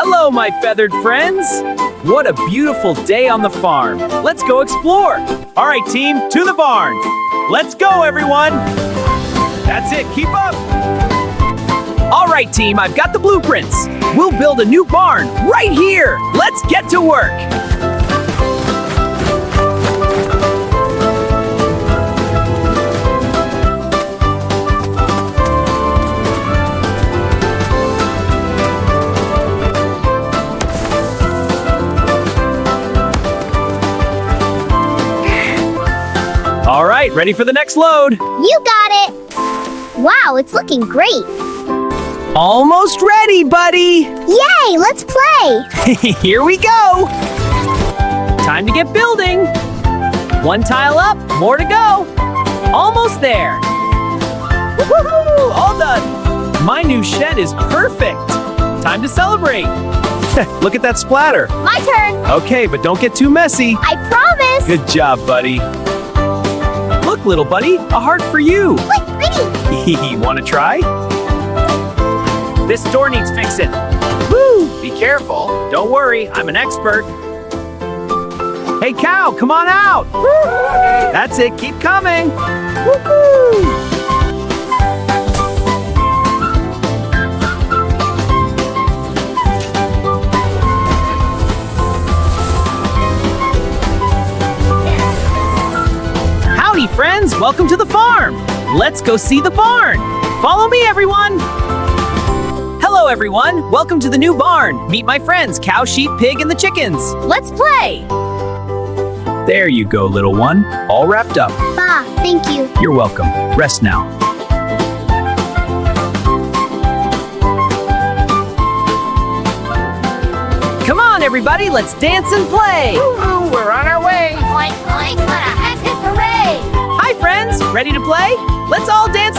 Hello, my feathered friends. What a beautiful day on the farm. Let's go explore. All right, team, to the barn. Let's go, everyone. That's it, keep up. All right, team, I've got the blueprints. We'll build a new barn right here. Let's get to work. All right, ready for the next load. You got it! Wow, it's looking great! Almost ready, buddy. Yay, let's play! Here we go. Time to get building. One tile up, more to go. Almost there. Woohoo! All done. My new shed is perfect. Time to celebrate. Look at that splatter. My turn! Okay, but don't get too messy. I promise! Good job, buddy. Look, little buddy, a heart for you. Look, pretty! Want to try? This door needs fixing. Woo! Be careful. Don't worry, I'm an expert. Hey, cow, come on out. That's it, keep coming. Woo-hoo! Howdy, friends, welcome to the farm. Let's go see the barn. Follow me, everyone. Hello, everyone. Welcome to the new barn. Meet my friends, cow, sheep, pig, and the chickens. Let's play. There you go, little one. All wrapped up. Ah, thank you. You're welcome. Rest now. Come on, everybody. Let's dance and play. Woo-hoo, we're on our way. Oink, oink, what a hectic parade! Hi, friends. Ready to play? Let's all dance